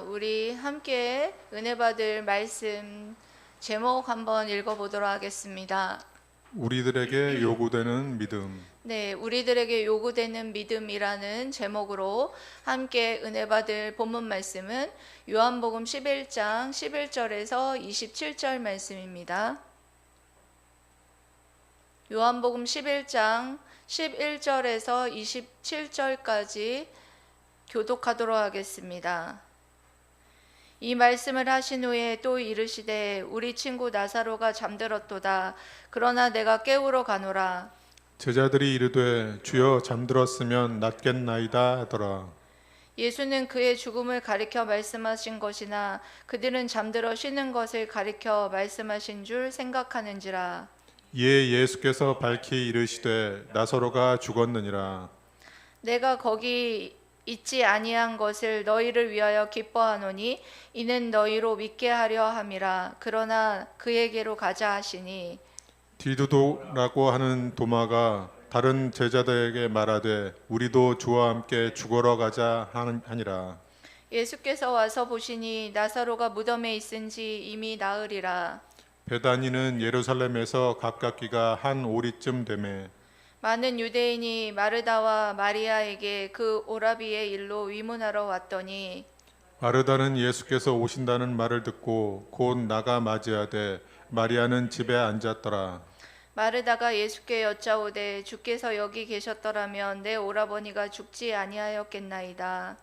우리 함께 은혜 받을 말씀 제목 한번 읽어보도록 하겠습니다. 우리들에게 요구되는 믿음. 네, 우리들에게 요구되는 믿음이라는 제목으로 함께 은혜 받을 본문 말씀은 요한복음 11장 11절에서 27절 말씀입니다. 요한복음 11장 11절에서 27절까지 교독하도록 하겠습니다. 이 말씀을 하신 후에 또 이르시되 우리 친구 나사로가 잠들었도다. 그러나 내가 깨우러 가노라. 제자들이 이르되 주여 잠들었으면 낫겠나이다 하더라. 예수는 그의 죽음을 가리켜 말씀하신 것이나 그들은 잠들어 쉬는 것을 가리켜 말씀하신 줄 생각하는지라. 이에 예수께서 밝히 이르시되 나사로가 죽었느니라. 내가 거기 있지 아니한 것을 너희를 위하여 기뻐하노니 이는 너희로 믿게 하려 함이라. 그러나 그에게로 가자 하시니 디두도라고 하는 도마가 다른 제자들에게 말하되 우리도 주와 함께 죽으러 가자 하니라. 예수께서 와서 보시니 나사로가 무덤에 있은지 이미 나으리라. 베다니는 예루살렘에서 가깝기가 한 오리쯤 되매 많은 유대인이 마르다와 마리아에게 그 오라비의 일로 위문하러 왔더니 마르다는 예수께서 오신다는 말을 듣고 곧 나가 맞이하되 마리아는 집에 앉았더라. 마르다가 예수께 여짜오되 주께서 여기 계셨더라면 내 오라버니가 죽지 아니하였겠나이다.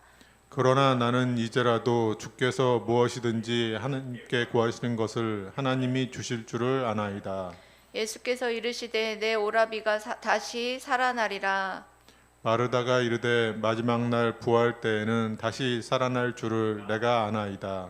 그러나 나는 이제라도 주께서 무엇이든지 하나님께 구하시는 것을 하나님이 주실 줄을 아나이다. 예수께서 이르시되 내 오라비가 다시 살아나리라. 마르다가 이르되 마지막 날 부활 때에는 다시 살아날 줄을 내가 아나이다.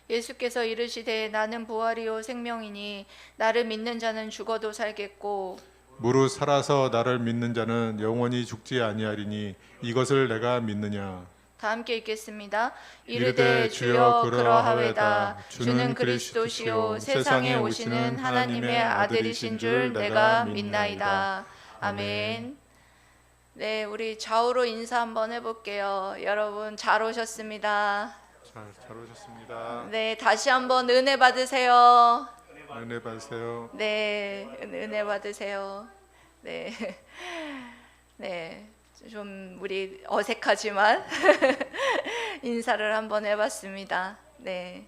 예수께서 이르시되 나는 부활이요 생명이니 나를 믿는 자는 죽어도 살겠고 무릇 살아서 나를 믿는 자는 영원히 죽지 아니하리니 이것을 내가 믿느냐. 다 함께 읽겠습니다. 이르되 주여 그러하외다. 주는 그리스도시요 세상에 오시는 하나님의 아들이신 줄 내가 믿나이다. 아멘. 네, 우리 좌우로 인사 한번 해볼게요. 여러분 잘 오셨습니다. 잘 오셨습니다. 네, 다시 한번 은혜 받으세요. 은혜 받으세요. 네, 은혜 받으세요. 네, 네. 좀 우리 어색하지만 인사를 한번 해봤습니다. 네,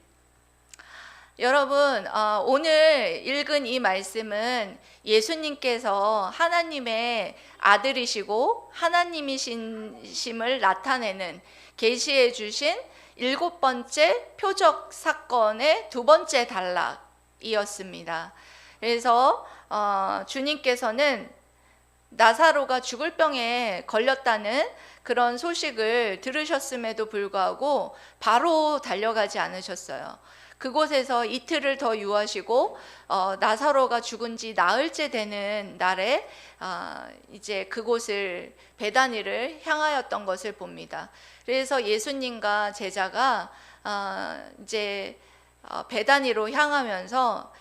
여러분 오늘 읽은 이 말씀은 예수님께서 하나님의 아들이시고 하나님이심을 나타내는 계시해 주신 7번째 표적 사건의 2번째 단락이었습니다. 그래서 주님께서는 나사로가 죽을 병에 걸렸다는 그런 소식을 들으셨음에도 불구하고 바로 달려가지 않으셨어요. 그곳에서 이틀을 더 유하시고 나사로가 죽은 지 나흘째 되는 날에 이제 그곳을 베다니를 향하였던 것을 봅니다. 그래서 예수님과 제자가 이제 베다니로 향하면서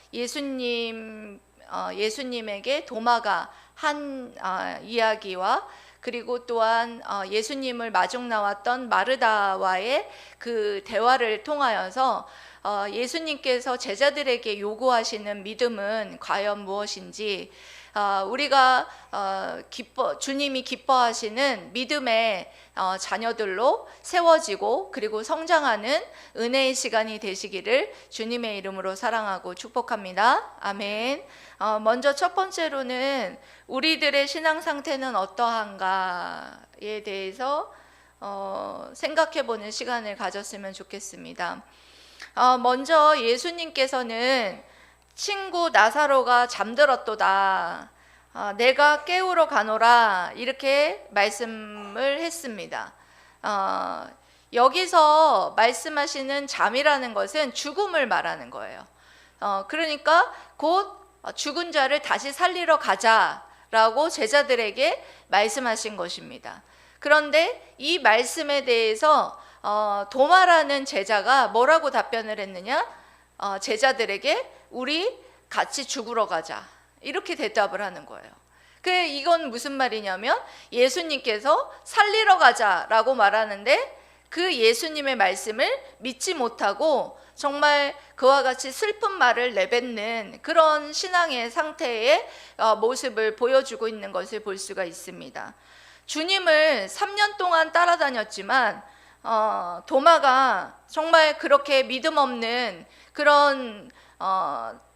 예수님에게 도마가 한 이야기와 그리고 또한 예수님을 마중 나왔던 마르다와의 그 대화를 통하여서 예수님께서 제자들에게 요구하시는 믿음은 과연 무엇인지 우리가 주님이 기뻐하시는 믿음의 자녀들로 세워지고 그리고 성장하는 은혜의 시간이 되시기를 주님의 이름으로 사랑하고 축복합니다. 아멘. 먼저 첫 번째로는 우리들의 신앙 상태는 어떠한가에 대해서 생각해보는 시간을 가졌으면 좋겠습니다. 먼저 예수님께서는 친구 나사로가 잠들었도다. 내가 깨우러 가노라. 이렇게 말씀을 했습니다. 여기서 말씀하시는 잠이라는 것은 죽음을 말하는 거예요. 그러니까 곧 죽은 자를 다시 살리러 가자라고 제자들에게 말씀하신 것입니다. 그런데 이 말씀에 대해서 도마라는 제자가 뭐라고 답변을 했느냐? 제자들에게 우리 같이 죽으러 가자 이렇게 대답을 하는 거예요. 이건 무슨 말이냐면 예수님께서 살리러 가자라고 말하는데 그 예수님의 말씀을 믿지 못하고 정말 그와 같이 슬픈 말을 내뱉는 그런 신앙의 상태의 모습을 보여주고 있는 것을 볼 수가 있습니다. 주님을 3년 동안 따라다녔지만 도마가 정말 그렇게 믿음 없는 그런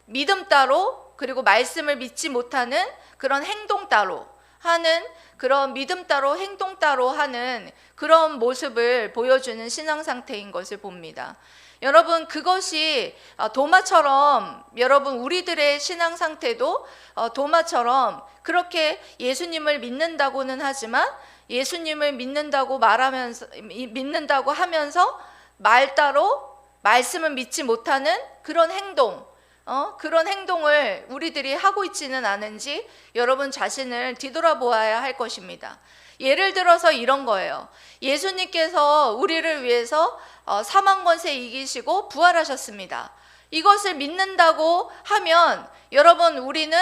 믿음 따로, 그리고 말씀을 믿지 못하는 그런 행동 따로 하는, 그런 믿음 따로 행동 따로 하는 그런 모습을 보여주는 신앙 상태인 것을 봅니다. 여러분, 그것이 도마처럼, 여러분 우리들의 신앙 상태도 도마처럼 그렇게 예수님을 믿는다고는 하지만, 예수님을 믿는다고 하면서 말 따로 말씀을 믿지 못하는 그런 행동, 그런 행동을 우리들이 하고 있지는 않은지 여러분 자신을 뒤돌아보아야 할 것입니다. 예를 들어서 이런 거예요. 예수님께서 우리를 위해서 사망 권세 이기시고 부활하셨습니다. 이것을 믿는다고 하면 여러분, 우리는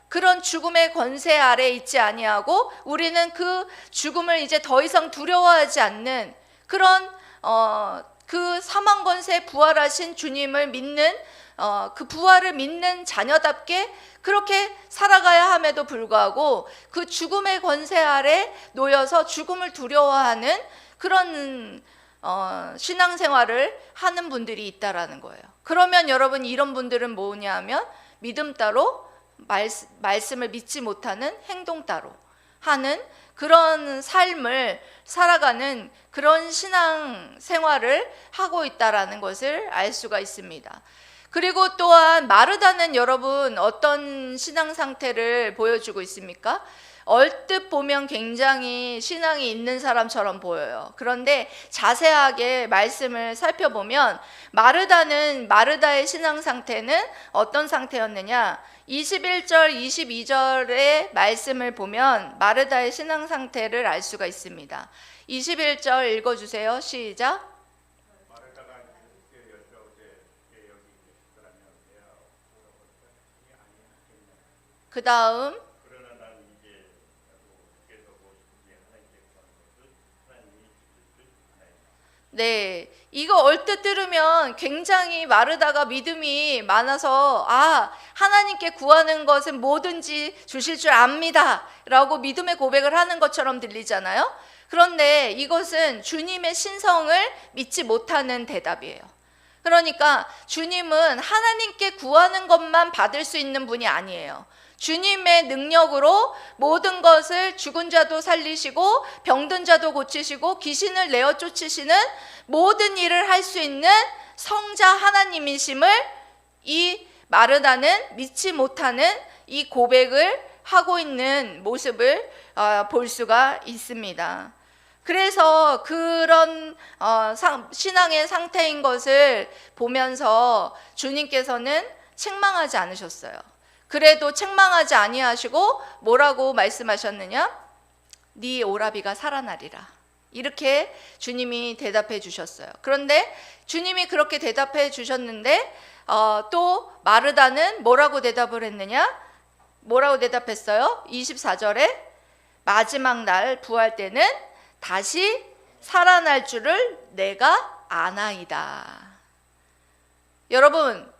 그런 죽음의 권세 아래 있지 아니하고 우리는 그 죽음을 이제 더 이상 두려워하지 않는 그런 그 사망 권세 부활하신 주님을 믿는 그 부활을 믿는 자녀답게 그렇게 살아가야 함에도 불구하고 그 죽음의 권세 아래 놓여서 죽음을 두려워하는 그런 신앙생활을 하는 분들이 있다라는 거예요. 그러면 여러분, 이런 분들은 뭐냐 하면 믿음 따로 말씀을 믿지 못하는 행동 따로 하는 그런 삶을 살아가는 그런 신앙생활을 하고 있다라는 것을 알 수가 있습니다. 그리고 또한 마르다는 여러분 어떤 신앙 상태를 보여주고 있습니까? 얼뜻 보면 굉장히 신앙이 있는 사람처럼 보여요. 그런데 자세하게 말씀을 살펴보면 마르다의 신앙 상태는 어떤 상태였느냐? 21절, 22절의 말씀을 보면 마르다의 신앙 상태를 알 수가 있습니다. 21절 읽어주세요. 시작. 그 다음 네, 이거 얼뜻 들으면 굉장히 마르다가 믿음이 많아서 하나님께 구하는 것은 뭐든지 주실 줄 압니다 라고 믿음의 고백을 하는 것처럼 들리잖아요. 그런데 이것은 주님의 신성을 믿지 못하는 대답이에요. 그러니까 주님은 하나님께 구하는 것만 받을 수 있는 분이 아니에요. 주님의 능력으로 모든 것을, 죽은 자도 살리시고 병든 자도 고치시고 귀신을 내어 쫓으시는 모든 일을 할 수 있는 성자 하나님이심을 이 마르다는 믿지 못하는 이 고백을 하고 있는 모습을 볼 수가 있습니다. 그래서 그런 신앙의 상태인 것을 보면서 주님께서는 책망하지 않으셨어요. 그래도 책망하지 아니하시고 뭐라고 말씀하셨느냐? 네 오라비가 살아나리라. 이렇게 주님이 대답해 주셨어요. 그런데 주님이 그렇게 대답해 주셨는데 또 마르다는 뭐라고 대답을 했느냐? 뭐라고 대답했어요? 24절에 마지막 날 부활 때는 다시 살아날 줄을 내가 아나이다. 여러분,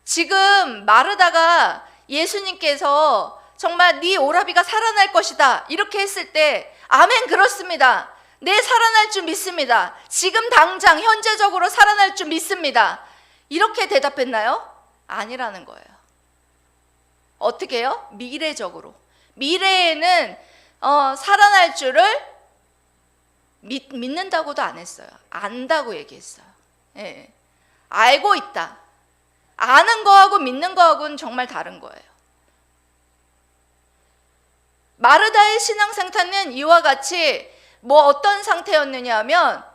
지금 마르다가 예수님께서 정말 네 오라비가 살아날 것이다 이렇게 했을 때 아멘, 그렇습니다. 네, 살아날 줄 믿습니다. 지금 당장 현재적으로 살아날 줄 믿습니다. 이렇게 대답했나요? 아니라는 거예요. 어떻게 해요? 미래적으로. 미래에는 살아날 줄을 믿는다고도 안 했어요. 안다고 얘기했어요. 예. 알고 있다. 아는 거하고 믿는 거하고는 정말 다른 거예요. 마르다의 신앙 상태는 이와 같이 어떤 상태였느냐 하면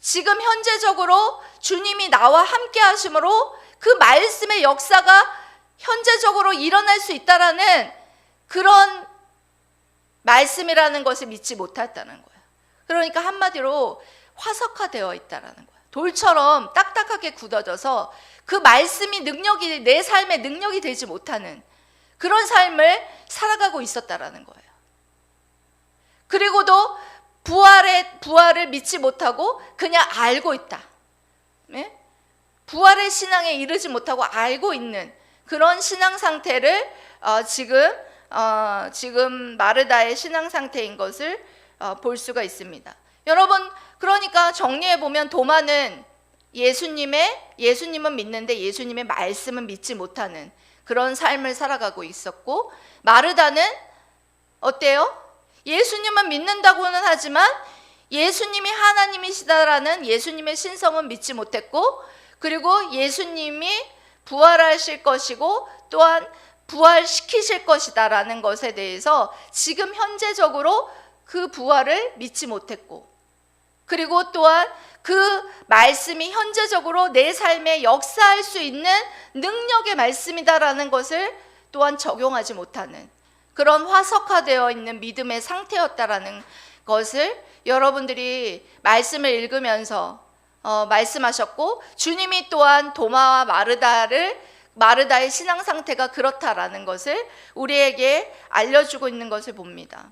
지금 현재적으로 주님이 나와 함께 하심으로 그 말씀의 역사가 현재적으로 일어날 수 있다라는 그런 말씀이라는 것을 믿지 못했다는 거예요. 그러니까 한마디로 화석화되어 있다라는 거예요. 돌처럼 딱딱하게 굳어져서 그 말씀이 능력이, 내 삶의 능력이 되지 못하는 그런 삶을 살아가고 있었다라는 거예요. 그리고도 부활을 믿지 못하고 그냥 알고 있다. 예? 부활의 신앙에 이르지 못하고 알고 있는 그런 신앙 상태를 지금 마르다의 신앙 상태인 것을 볼 수가 있습니다. 여러분, 그러니까 정리해 보면 도마는 예수님은 믿는데 예수님의 말씀은 믿지 못하는 그런 삶을 살아가고 있었고, 마르다는 어때요? 예수님은 믿는다고는 하지만 예수님이 하나님이시다라는 예수님의 신성은 믿지 못했고, 그리고 예수님이 부활하실 것이고 또한 부활시키실 것이다라는 것에 대해서 지금 현재적으로 그 부활을 믿지 못했고, 그리고 또한 그 말씀이 현재적으로 내 삶에 역사할 수 있는 능력의 말씀이다라는 것을 또한 적용하지 못하는 그런 화석화되어 있는 믿음의 상태였다라는 것을 여러분들이 말씀을 읽으면서 말씀하셨고, 주님이 또한 도마와 마르다의 신앙 상태가 그렇다라는 것을 우리에게 알려주고 있는 것을 봅니다.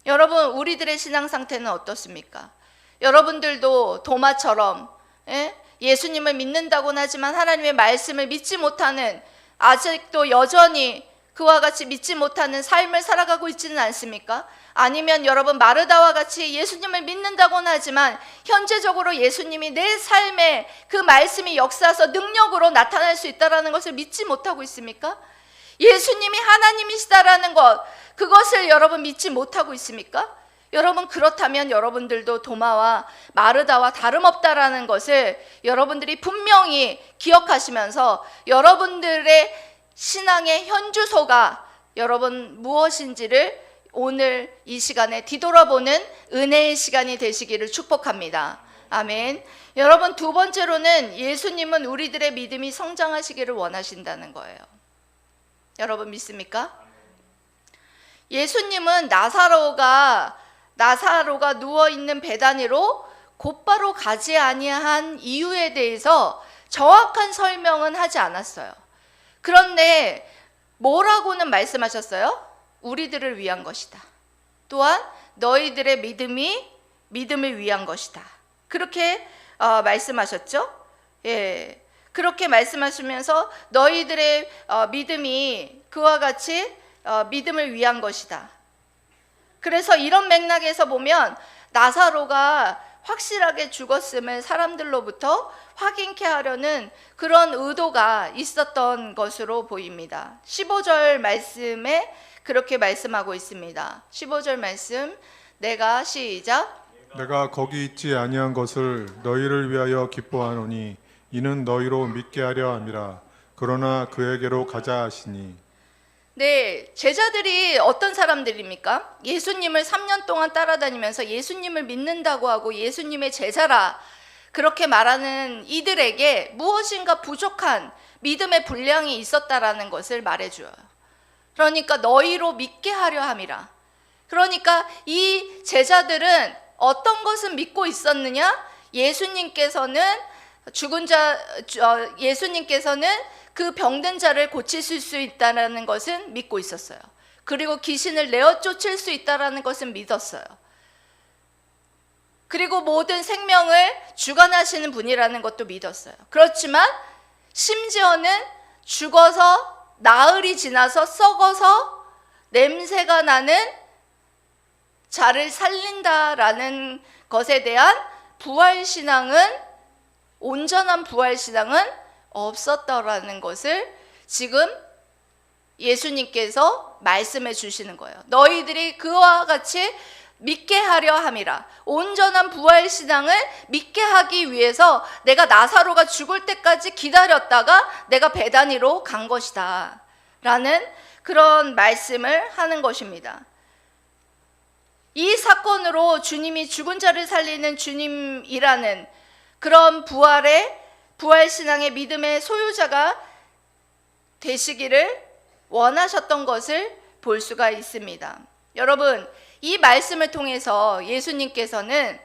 여러분, 우리들의 신앙 상태는 어떻습니까? 여러분들도 도마처럼 예수님을 믿는다고는 하지만 하나님의 말씀을 믿지 못하는, 아직도 여전히 그와 같이 믿지 못하는 삶을 살아가고 있지는 않습니까? 아니면 여러분, 마르다와 같이 예수님을 믿는다고는 하지만 현재적으로 예수님이 내 삶에 그 말씀이 역사해서 능력으로 나타날 수 있다는 것을 믿지 못하고 있습니까? 예수님이 하나님이시다라는 것, 그것을 여러분 믿지 못하고 있습니까? 여러분, 그렇다면 여러분들도 도마와 마르다와 다름없다라는 것을 여러분들이 분명히 기억하시면서 여러분들의 신앙의 현주소가 여러분 무엇인지를 오늘 이 시간에 뒤돌아보는 은혜의 시간이 되시기를 축복합니다. 아멘. 여러분, 두 번째로는 예수님은 우리들의 믿음이 성장하시기를 원하신다는 거예요. 여러분 믿습니까? 예수님은 나사로가 누워있는 베다니로 곧바로 가지 아니한 이유에 대해서 정확한 설명은 하지 않았어요. 그런데 뭐라고는 말씀하셨어요? 우리들을 위한 것이다. 또한 너희들의 믿음을 위한 것이다. 그렇게 말씀하셨죠? 예, 그렇게 말씀하시면서 너희들의 믿음이 그와 같이 믿음을 위한 것이다. 그래서 이런 맥락에서 보면 나사로가 확실하게 죽었음을 사람들로부터 확인케 하려는 그런 의도가 있었던 것으로 보입니다. 15절 말씀에 그렇게 말씀하고 있습니다. 15절 말씀, 시작. 내가 거기 있지 아니한 것을 너희를 위하여 기뻐하노니 이는 너희로 믿게 하려 함이라. 그러나 그에게로 가자 하시니. 네, 제자들이 어떤 사람들입니까? 예수님을 3년 동안 따라다니면서 예수님을 믿는다고 하고 예수님의 제자라 그렇게 말하는 이들에게 무엇인가 부족한 믿음의 분량이 있었다라는 것을 말해줘요. 그러니까 너희로 믿게 하려 함이라. 그러니까 이 제자들은 어떤 것을 믿고 있었느냐? 예수님께서는 그 병든 자를 고치실 수 있다는 것은 믿고 있었어요. 그리고 귀신을 내어 쫓을 수 있다는 것은 믿었어요. 그리고 모든 생명을 주관하시는 분이라는 것도 믿었어요. 그렇지만 심지어는 죽어서 나흘이 지나서 썩어서 냄새가 나는 자를 살린다라는 것에 대한 온전한 부활신앙은 없었다라는 것을 지금 예수님께서 말씀해 주시는 거예요. 너희들이 그와 같이 믿게 하려 함이라. 온전한 부활신앙을 믿게 하기 위해서 내가 나사로가 죽을 때까지 기다렸다가 내가 베다니로 간 것이다 라는 그런 말씀을 하는 것입니다. 이 사건으로 주님이 죽은 자를 살리는 주님이라는 그런 부활신앙의 믿음의 소유자가 되시기를 원하셨던 것을 볼 수가 있습니다. 여러분, 이 말씀을 통해서 예수님께서는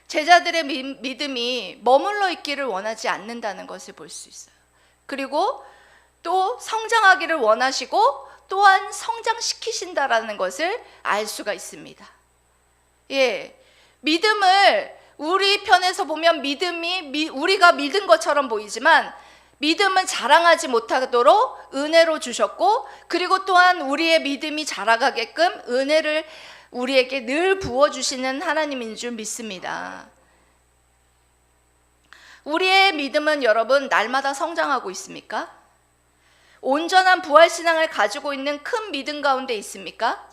제자들의 믿음이 머물러 있기를 원하지 않는다는 것을 볼 수 있어요. 그리고 또 성장하기를 원하시고 또한 성장시키신다라는 것을 알 수가 있습니다. 예, 믿음을 우리 편에서 보면 우리가 믿은 것처럼 보이지만 믿음은 자랑하지 못하도록 은혜로 주셨고, 그리고 또한 우리의 믿음이 자라가게끔 은혜를 우리에게 늘 부어주시는 하나님인 줄 믿습니다. 우리의 믿음은 여러분 날마다 성장하고 있습니까? 온전한 부활신앙을 가지고 있는 큰 믿음 가운데 있습니까?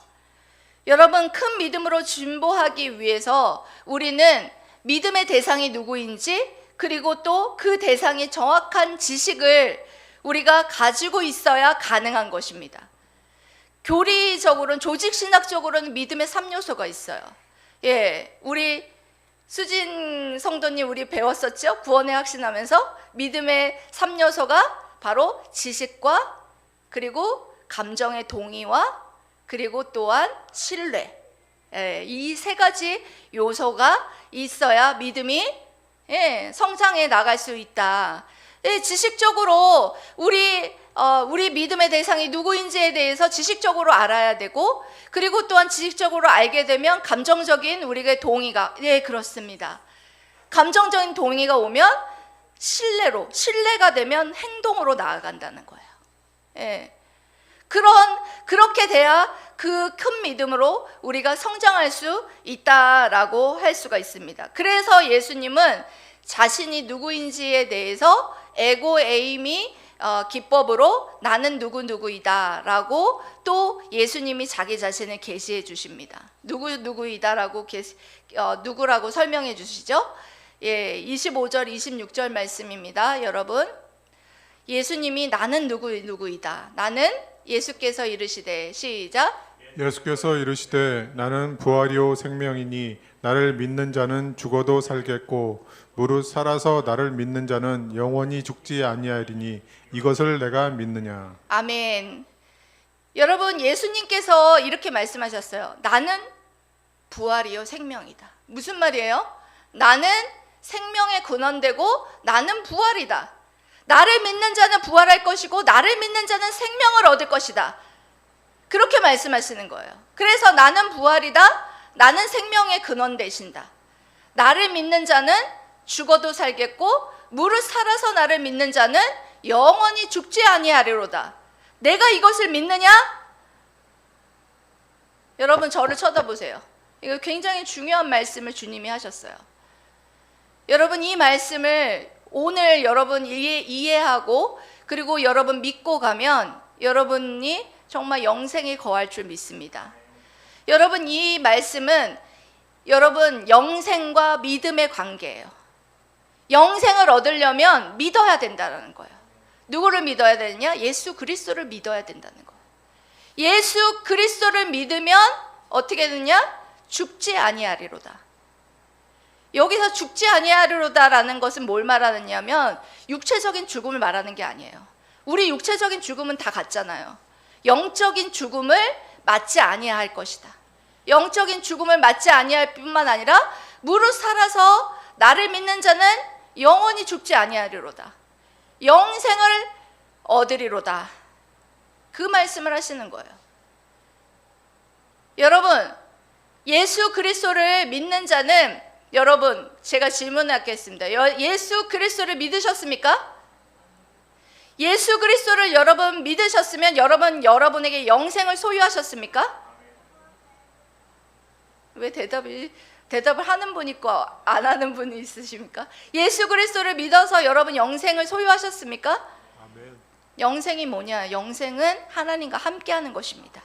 여러분, 큰 믿음으로 진보하기 위해서 우리는 믿음의 대상이 누구인지, 그리고 또 그 대상의 정확한 지식을 우리가 가지고 있어야 가능한 것입니다. 교리적으로는, 조직신학적으로는 믿음의 3요소가 있어요. 우리 수진 성도님 우리 배웠었죠? 구원의 확신하면서 믿음의 3요소가 바로 지식과, 그리고 감정의 동의와, 그리고 또한 신뢰. 이 세 가지 요소가 있어야 믿음이 성장해 나갈 수 있다. 지식적으로 우리 믿음의 대상이 누구인지에 대해서 지식적으로 알아야 되고, 그리고 또한 지식적으로 알게 되면 감정적인 우리의 동의가, 그렇습니다. 감정적인 동의가 오면 신뢰가 되면 행동으로 나아간다는 거예요. 그렇게 돼야 그 큰 믿음으로 우리가 성장할 수 있다라고 할 수가 있습니다. 그래서 예수님은 자신이 누구인지에 대해서 에고 에이미 기법으로 나는 누구이다라고 또 예수님이 자기 자신을 계시해 주십니다. 누구이다라고 누구라고 설명해 주시죠? 25절 26절 말씀입니다. 여러분, 예수님이 나는 누구이다. 나는 예수께서 이르시되, 시작. 예수께서 이르시되 나는 부활이요 생명이니 나를 믿는 자는 죽어도 살겠고 무릇 살아서 나를 믿는 자는 영원히 죽지 아니하리니 이것을 내가 믿느냐. 아멘. 여러분, 예수님께서 이렇게 말씀하셨어요. 나는 부활이요 생명이다. 무슨 말이에요? 나는 생명의 근원되고 나는 부활이다. 나를 믿는 자는 부활할 것이고 나를 믿는 자는 생명을 얻을 것이다. 그렇게 말씀하시는 거예요. 그래서 나는 부활이다. 나는 생명의 근원 되신다. 나를 믿는 자는 죽어도 살겠고 무릇 살아서 나를 믿는 자는 영원히 죽지 아니하리로다. 내가 이것을 믿느냐? 여러분, 저를 쳐다보세요. 이거 굉장히 중요한 말씀을 주님이 하셨어요. 여러분, 이 말씀을 오늘 여러분 이해하고, 그리고 여러분 믿고 가면 여러분이 정말 영생에 거할 줄 믿습니다. 여러분, 이 말씀은 여러분 영생과 믿음의 관계예요. 영생을 얻으려면 믿어야 된다는 거예요. 누구를 믿어야 되느냐? 예수 그리스도를 믿어야 된다는 거예요. 예수 그리스도를 믿으면 어떻게 되느냐? 죽지 아니하리로다. 여기서 죽지 아니하리로다라는 것은 뭘 말하느냐면 육체적인 죽음을 말하는 게 아니에요. 우리 육체적인 죽음은 다 같잖아요. 영적인 죽음을 맞지 아니할 것이다. 영적인 죽음을 맞지 아니할 뿐만 아니라 무릇 살아서 나를 믿는 자는 영원히 죽지 아니하리로다. 영생을 얻으리로다. 그 말씀을 하시는 거예요. 여러분, 예수 그리스도를 믿는 자는, 여러분, 제가 질문하겠습니다. 예수 그리스도를 믿으셨습니까? 예수 그리스도를 여러분 믿으셨으면 여러분에게 영생을 소유하셨습니까? 왜 대답을 하는 분 있고 안 하는 분이 있으십니까? 예수 그리스도를 믿어서 여러분 영생을 소유하셨습니까? 아멘. 영생이 뭐냐? 영생은 하나님과 함께하는 것입니다.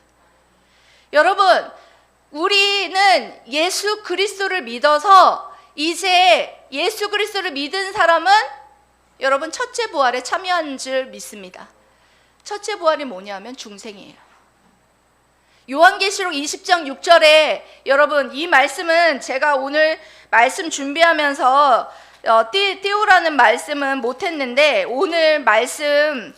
여러분, 우리는 예수 그리스도를 믿어서 이제 예수 그리스도를 믿은 사람은 여러분 첫째 부활에 참여한 줄 믿습니다. 첫째 부활이 뭐냐면 중생이에요. 요한계시록 20장 6절에 여러분, 이 말씀은 제가 오늘 말씀 준비하면서 띄우라는 말씀은 못했는데, 오늘 말씀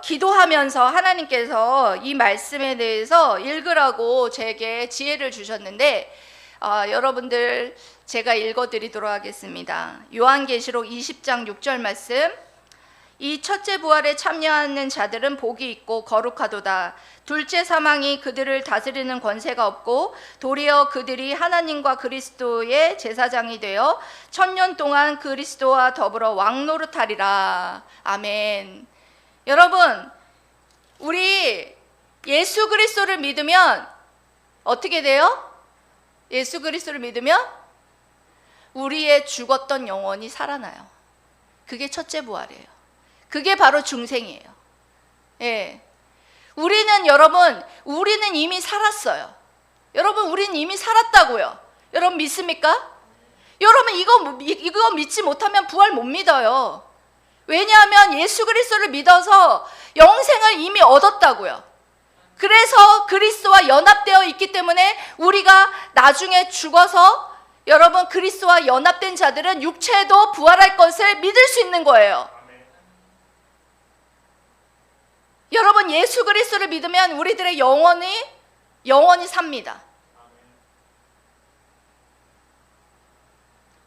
기도하면서 하나님께서 이 말씀에 대해서 읽으라고 제게 지혜를 주셨는데, 여러분들 제가 읽어드리도록 하겠습니다. 요한계시록 20장 6절 말씀, 이 첫째 부활에 참여하는 자들은 복이 있고 거룩하도다. 둘째 사망이 그들을 다스리는 권세가 없고 도리어 그들이 하나님과 그리스도의 제사장이 되어 1000년 동안 그리스도와 더불어 왕노릇하리라. 아멘. 여러분, 우리 예수 그리스도를 믿으면 어떻게 돼요? 예수 그리스도를 믿으면 우리의 죽었던 영혼이 살아나요. 그게 첫째 부활이에요. 그게 바로 중생이에요. 예. 우리는 이미 살았어요. 여러분, 우리는 이미 살았다고요. 여러분 믿습니까? 여러분, 이거 믿지 못하면 부활 못 믿어요. 왜냐하면 예수 그리스도를 믿어서 영생을 이미 얻었다고요. 그래서 그리스도와 연합되어 있기 때문에 우리가 나중에 죽어서 여러분 그리스도와 연합된 자들은 육체도 부활할 것을 믿을 수 있는 거예요. 여러분, 예수 그리스도를 믿으면 우리들의 영원히 삽니다.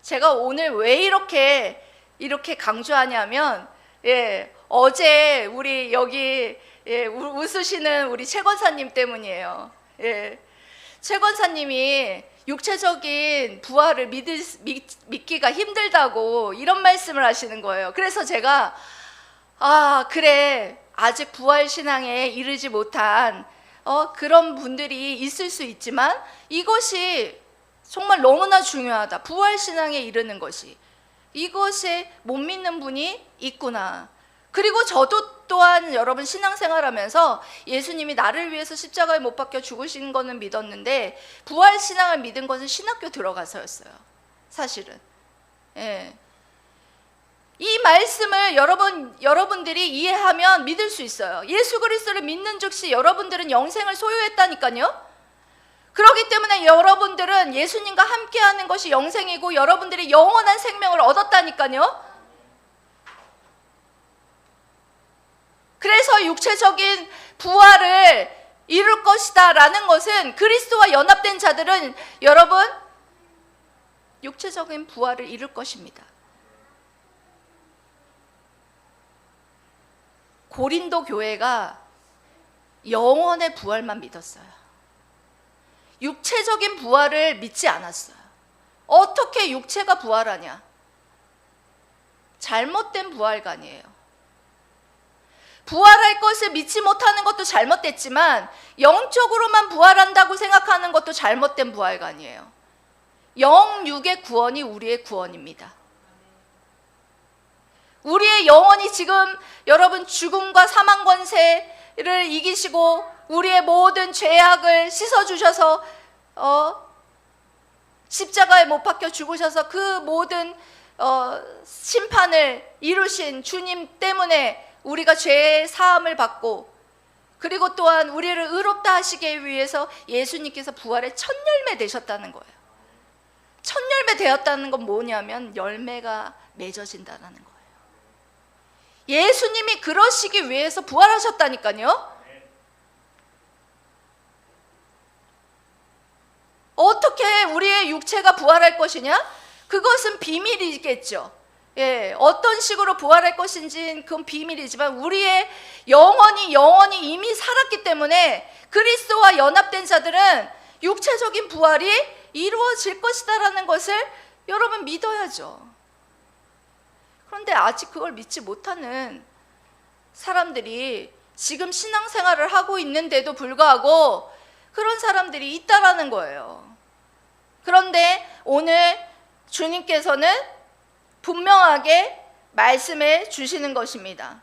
제가 오늘 왜 이렇게 강조하냐면, 어제 우리 여기 웃으시는 우리 최 권사님 때문이에요. 최 권사님이 육체적인 부활을 믿기가 힘들다고 이런 말씀을 하시는 거예요. 그래서 제가 그래, 아직 부활 신앙에 이르지 못한 그런 분들이 있을 수 있지만 이것이 정말 너무나 중요하다. 부활 신앙에 이르는 것이, 이것에 못 믿는 분이 있구나. 그리고 저도 또한 여러분 신앙생활하면서 예수님이 나를 위해서 십자가에 못 박혀 죽으신 거는 믿었는데 부활 신앙을 믿은 것은 신학교 들어가서였어요. 사실은. 이 말씀을 여러분들이 이해하면 믿을 수 있어요. 예수 그리스도를 믿는 즉시 여러분들은 영생을 소유했다니까요. 그렇기 때문에 여러분들은 예수님과 함께하는 것이 영생이고 여러분들이 영원한 생명을 얻었다니까요. 그래서 육체적인 부활을 이룰 것이다 라는 것은, 그리스도와 연합된 자들은 여러분 육체적인 부활을 이룰 것입니다. 고린도 교회가 영혼의 부활만 믿었어요. 육체적인 부활을 믿지 않았어요. 어떻게 육체가 부활하냐? 잘못된 부활관이에요. 부활할 것을 믿지 못하는 것도 잘못됐지만 영적으로만 부활한다고 생각하는 것도 잘못된 부활관이에요. 영육의 구원이 우리의 구원입니다. 우리의 영혼이 지금 여러분 죽음과 사망 권세를 이기시고 우리의 모든 죄악을 씻어주셔서 십자가에 못 박혀 죽으셔서 그 모든 심판을 이루신 주님 때문에 우리가 죄의 사함을 받고, 그리고 또한 우리를 의롭다 하시기 위해서 예수님께서 부활의 첫 열매 되셨다는 거예요. 첫 열매 되었다는 건 뭐냐면 열매가 맺어진다는 거예요. 예수님이 그러시기 위해서 부활하셨다니까요. 어떻게 우리의 육체가 부활할 것이냐? 그것은 비밀이겠죠. 어떤 식으로 부활할 것인지 그건 비밀이지만 우리의 영혼이 이미 살았기 때문에 그리스도와 연합된 자들은 육체적인 부활이 이루어질 것이다라는 것을 여러분 믿어야죠. 그런데 아직 그걸 믿지 못하는 사람들이 지금 신앙생활을 하고 있는데도 불구하고 그런 사람들이 있다라는 거예요. 그런데 오늘 주님께서는 분명하게 말씀해 주시는 것입니다.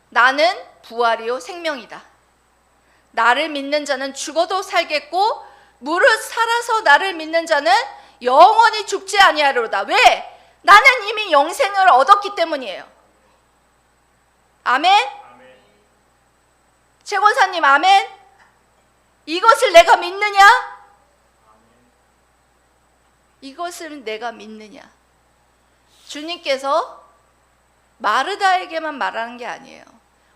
나는 부활이요 생명이다. 나를 믿는 자는 죽어도 살겠고 무릇 살아서 나를 믿는 자는 영원히 죽지 아니하리로다. 왜? 나는 이미 영생을 얻었기 때문이에요. 아멘? 최 권사님 아멘? 이것을 내가 믿느냐? 이것을 내가 믿느냐? 주님께서 마르다에게만 말하는 게 아니에요.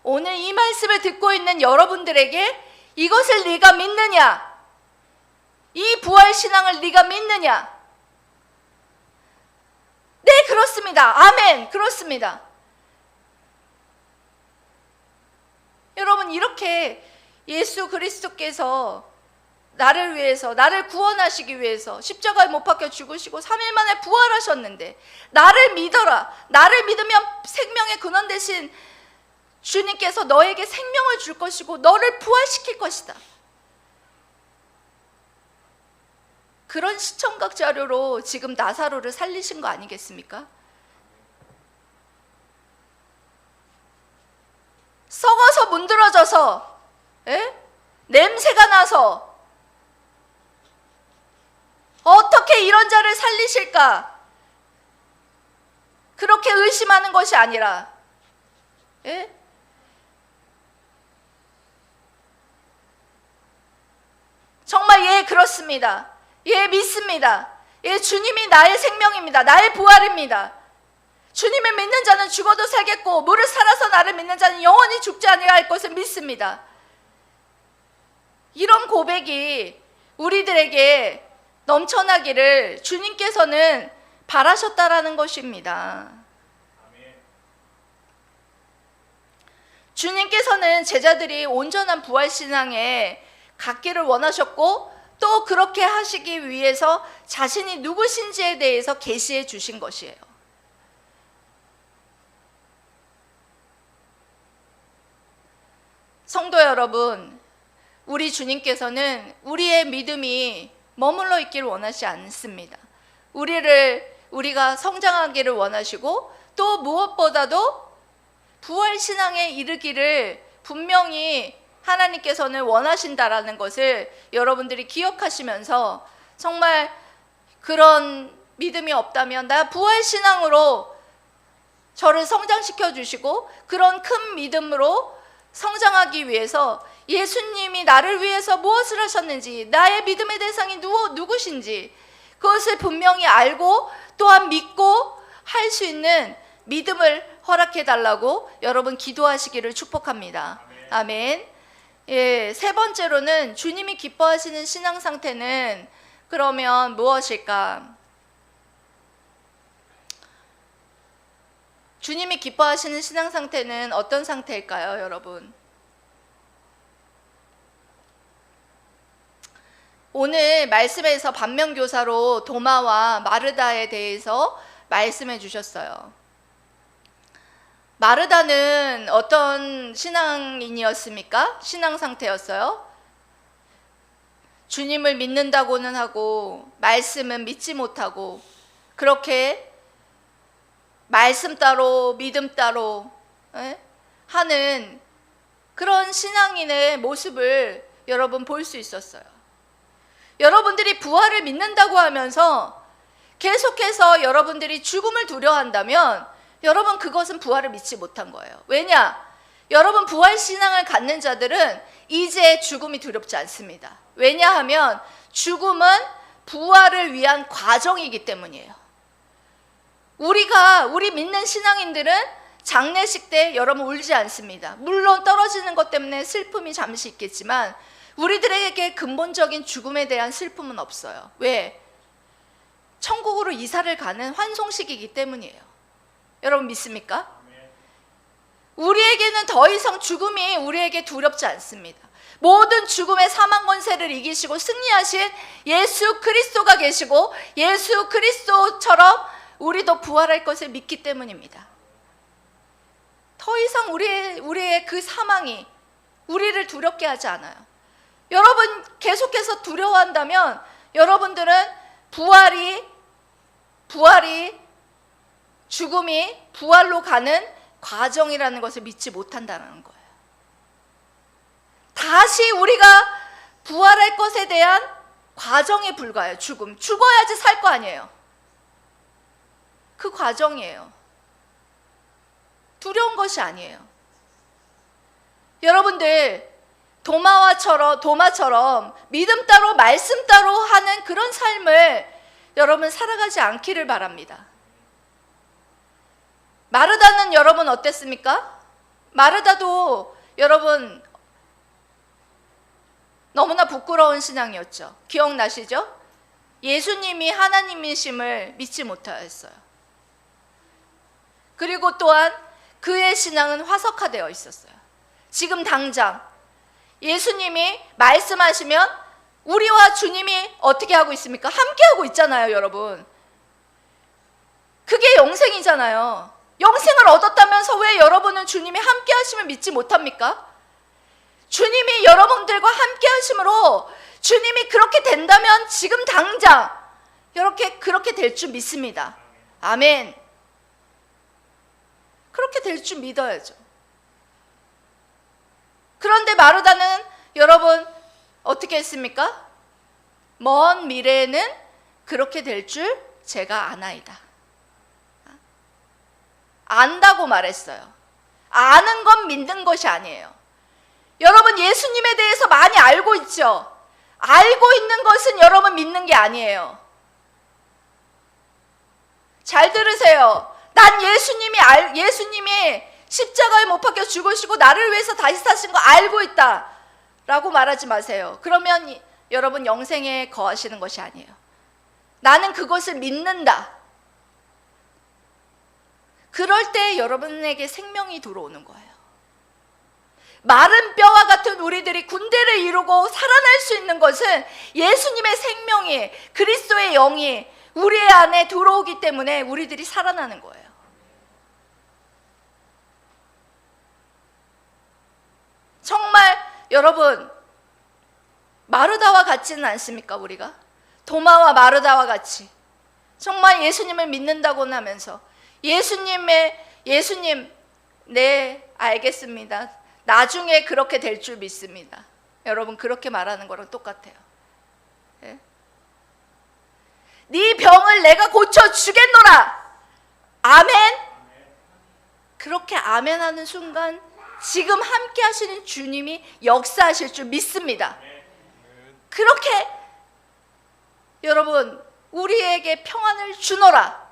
오늘 이 말씀을 듣고 있는 여러분들에게 이것을 네가 믿느냐? 이 부활신앙을 네가 믿느냐? 네, 그렇습니다. 믿습니다. 아멘. 그렇습니다. 여러분, 이렇게 예수 그리스도께서 나를 위해서, 나를 구원하시기 위해서 십자가에 못 박혀 죽으시고 3일 만에 부활하셨는데, 나를 믿어라, 나를 믿으면 생명의 근원 되신 주님께서 너에게 생명을 줄 것이고 너를 부활시킬 것이다. 그런 시청각 자료로 지금 나사로를 살리신 거 아니겠습니까? 썩어서 문드러져서, 냄새가 나서 어떻게 이런 자를 살리실까? 그렇게 의심하는 것이 아니라, 정말 예, 그렇습니다. 예, 믿습니다. 예, 주님이 나의 생명입니다. 나의 부활입니다. 주님을 믿는 자는 죽어도 살겠고 무릇 살아서 나를 믿는 자는 영원히 죽지 아니할 할 것을 믿습니다. 이런 고백이 우리들에게 넘쳐나기를 주님께서는 바라셨다라는 것입니다. 주님께서는 제자들이 온전한 부활신앙에 갖기를 원하셨고, 또 그렇게 하시기 위해서 자신이 누구신지에 대해서 계시해 주신 것이에요. 성도 여러분, 우리 주님께서는 우리의 믿음이 머물러 있기를 원하지 않습니다. 우리가 성장하기를 원하시고, 또 무엇보다도 부활신앙에 이르기를 분명히 하나님께서는 원하신다라는 것을 여러분들이 기억하시면서, 정말 그런 믿음이 없다면 나 부활신앙으로 저를 성장시켜 주시고, 그런 큰 믿음으로 성장하기 위해서 예수님이 나를 위해서 무엇을 하셨는지, 나의 믿음의 대상이 누구신지 그것을 분명히 알고 또한 믿고 할 수 있는 믿음을 허락해 달라고 여러분 기도하시기를 축복합니다. 아멘. 예, 세 번째로는 주님이 기뻐하시는 신앙 상태는 그러면 무엇일까? 주님이 기뻐하시는 신앙 상태는 어떤 상태일까요, 여러분? 오늘 말씀에서 반면교사로 도마와 마르다에 대해서 말씀해 주셨어요. 마르다는 어떤 신앙인이었습니까? 신앙 상태였어요? 주님을 믿는다고는 하고 말씀은 믿지 못하고, 그렇게 말씀 따로 믿음 따로 하는 그런 신앙인의 모습을 여러분 볼 수 있었어요. 여러분들이 부활을 믿는다고 하면서 계속해서 여러분들이 죽음을 두려워한다면 여러분, 그것은 부활을 믿지 못한 거예요. 왜냐? 여러분, 부활신앙을 갖는 자들은 이제 죽음이 두렵지 않습니다. 왜냐하면 죽음은 부활을 위한 과정이기 때문이에요. 우리 믿는 신앙인들은 장례식 때 여러분 울지 않습니다. 물론 떨어지는 것 때문에 슬픔이 잠시 있겠지만 우리들에게 근본적인 죽음에 대한 슬픔은 없어요. 왜? 천국으로 이사를 가는 환송식이기 때문이에요. 여러분 믿습니까? 우리에게는 더 이상 죽음이 우리에게 두렵지 않습니다. 모든 죽음의 사망 권세를 이기시고 승리하신 예수 그리스도가 계시고, 예수 그리스도처럼 우리도 부활할 것을 믿기 때문입니다. 더 이상 우리의 그 사망이 우리를 두렵게 하지 않아요. 여러분, 계속해서 두려워한다면 여러분들은 죽음이 부활로 가는 과정이라는 것을 믿지 못한다는 거예요. 다시 우리가 부활할 것에 대한 과정에 불과해요. 죽어야지 살 거 아니에요. 그 과정이에요. 두려운 것이 아니에요. 여러분들, 도마처럼 믿음 따로 말씀 따로 하는 그런 삶을 여러분 살아가지 않기를 바랍니다. 마르다는 여러분 어땠습니까? 마르다도 여러분 너무나 부끄러운 신앙이었죠. 기억나시죠? 예수님이 하나님이심을 믿지 못하였어요. 그리고 또한 그의 신앙은 화석화되어 있었어요. 지금 당장 예수님이 말씀하시면 우리와 주님이 어떻게 하고 있습니까? 함께 하고 있잖아요, 여러분. 그게 영생이잖아요. 영생을 얻었다면서 왜 여러분은 주님이 함께 하심을 믿지 못합니까? 주님이 여러분들과 함께 하심으로 주님이 그렇게 된다면 지금 당장 그렇게 될 줄 믿습니다. 아멘. 그렇게 될 줄 믿어야죠. 그런데 마르다는 여러분 어떻게 했습니까? 먼 미래에는 그렇게 될 줄 제가 아나이다. 안다고 말했어요. 아는 건 믿는 것이 아니에요. 여러분 예수님에 대해서 많이 알고 있죠? 알고 있는 것은 여러분 믿는 게 아니에요. 잘 들으세요. 난 예수님이 십자가에 못 박혀 죽으시고 나를 위해서 다시 사신 거 알고 있다 라고 말하지 마세요. 그러면 여러분 영생에 거하시는 것이 아니에요. 나는 그것을 믿는다. 그럴 때 여러분에게 생명이 들어오는 거예요. 마른 뼈와 같은 우리들이 군대를 이루고 살아날 수 있는 것은 예수님의 생명이, 그리스도의 영이 우리 안에 들어오기 때문에 우리들이 살아나는 거예요. 정말 여러분 마르다와 같지는 않습니까? 우리가 도마와 마르다와 같이 정말 예수님을 믿는다고는 하면서 예수님 네 알겠습니다. 나중에 그렇게 될 줄 믿습니다. 여러분 그렇게 말하는 거랑 똑같아요. 네? 네 병을 내가 고쳐주겠노라. 아멘. 그렇게 아멘하는 순간 지금 함께 하시는 주님이 역사하실 줄 믿습니다. 그렇게 여러분 우리에게 평안을 주노라.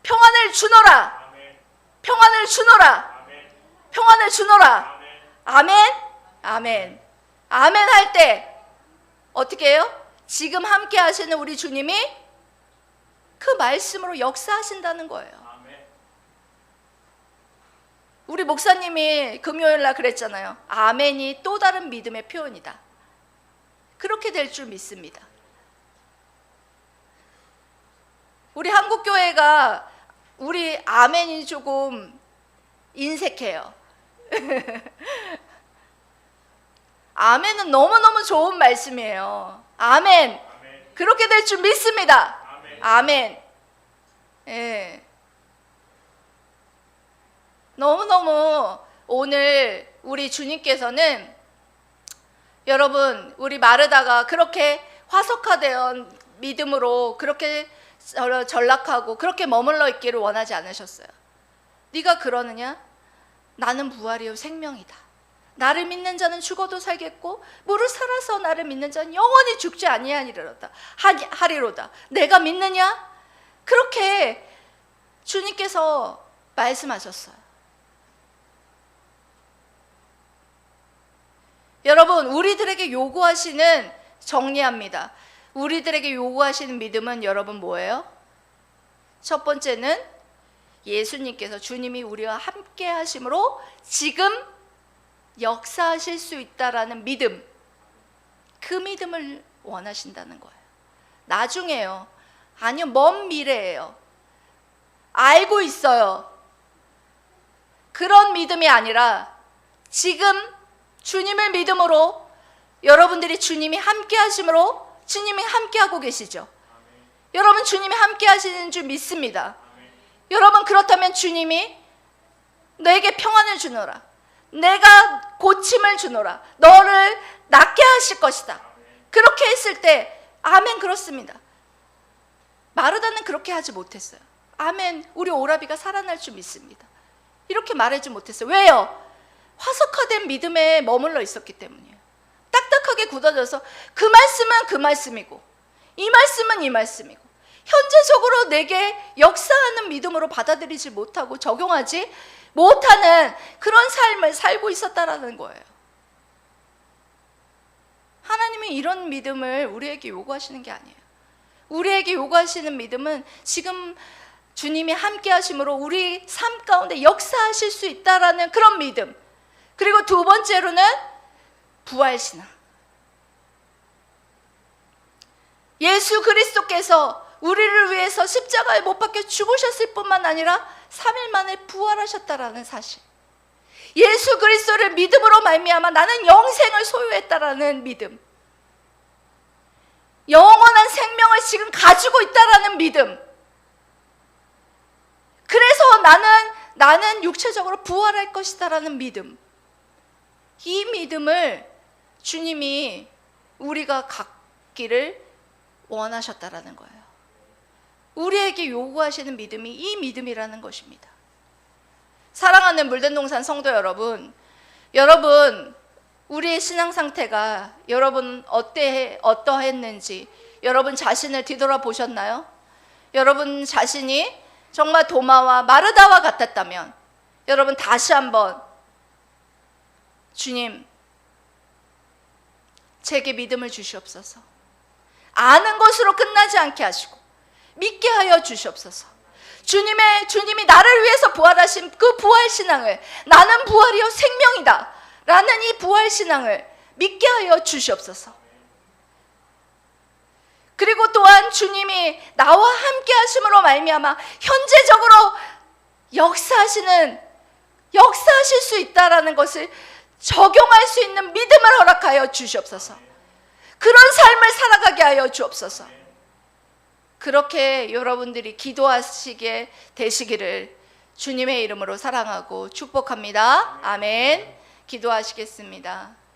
평안을 주노라. 평안을 주노라. 평안을 주노라. 아멘. 아멘. 아멘 할 때 어떻게 해요? 지금 함께 하시는 우리 주님이 그 말씀으로 역사하신다는 거예요. 우리 목사님이 금요일 날 그랬잖아요. 아멘이 또 다른 믿음의 표현이다. 그렇게 될 줄 믿습니다. 우리 한국교회가 우리 아멘이 조금 인색해요. 아멘은 너무너무 좋은 말씀이에요. 아멘. 그렇게 될 줄 믿습니다. 아멘. 예. 너무너무 오늘 우리 주님께서는 여러분 우리 마르다가 그렇게 화석화된 믿음으로 그렇게 전락하고 그렇게 머물러 있기를 원하지 않으셨어요. 네가 그러느냐? 나는 부활이요 생명이다. 나를 믿는 자는 죽어도 살겠고 무릇 살아서 나를 믿는 자는 영원히 죽지 아니하리로다. 내가 믿느냐? 그렇게 주님께서 말씀하셨어요. 여러분 우리들에게 요구하시는, 정리합니다. 우리들에게 요구하시는 믿음은 여러분 뭐예요? 첫 번째는 예수님께서 주님이 우리와 함께 하심으로 지금 역사하실 수 있다라는 믿음, 그 믿음을 원하신다는 거예요. 나중에요. 아니요, 먼 미래예요. 알고 있어요. 그런 믿음이 아니라 지금 주님을 믿음으로 여러분들이 주님이 함께 하심으로 주님이 함께 하고 계시죠. 여러분 주님이 함께 하시는 줄 믿습니다. 여러분 그렇다면 주님이 너에게 평안을 주노라. 내가 고침을 주노라. 너를 낫게 하실 것이다. 그렇게 했을 때 아멘 그렇습니다. 마르다는 그렇게 하지 못했어요. 아멘 우리 오라비가 살아날 줄 믿습니다. 이렇게 말하지 못했어요. 왜요? 화석화된 믿음에 머물러 있었기 때문이에요. 딱딱하게 굳어져서 그 말씀은 그 말씀이고 이 말씀은 이 말씀이고 현재적으로 내게 역사하는 믿음으로 받아들이지 못하고 적용하지 못하는 그런 삶을 살고 있었다라는 거예요. 하나님이 이런 믿음을 우리에게 요구하시는 게 아니에요. 우리에게 요구하시는 믿음은 지금 주님이 함께 하심으로 우리 삶 가운데 역사하실 수 있다라는 그런 믿음. 그리고 두 번째로는 부활신앙. 예수 그리스도께서 우리를 위해서 십자가에 못 박혀 죽으셨을 뿐만 아니라 3일 만에 부활하셨다라는 사실. 예수 그리스도를 믿음으로 말미암아 나는 영생을 소유했다라는 믿음. 영원한 생명을 지금 가지고 있다라는 믿음. 그래서 나는 육체적으로 부활할 것이다라는 믿음. 이 믿음을 주님이 우리가 갖기를 원하셨다라는 거예요. 우리에게 요구하시는 믿음이 이 믿음이라는 것입니다. 사랑하는 물된동산 성도 여러분, 우리의 신앙 상태가 여러분 어떠했는지 여러분 자신을 뒤돌아보셨나요? 여러분 자신이 정말 도마와 마르다와 같았다면 여러분 다시 한번 주님, 제게 믿음을 주시옵소서. 아는 것으로 끝나지 않게 하시고 믿게 하여 주시옵소서. 주님이 나를 위해서 부활하신 그 부활신앙을, 나는 부활이요 생명이다 라는 이 부활신앙을 믿게 하여 주시옵소서. 그리고 또한 주님이 나와 함께 하심으로 말미암아 현재적으로 역사하실 수 있다라는 것을 적용할 수 있는 믿음을 허락하여 주시옵소서. 그런 삶을 살아가게 하여 주옵소서. 그렇게 여러분들이 기도하시게 되시기를 주님의 이름으로 사랑하고 축복합니다. 아멘. 기도하시겠습니다.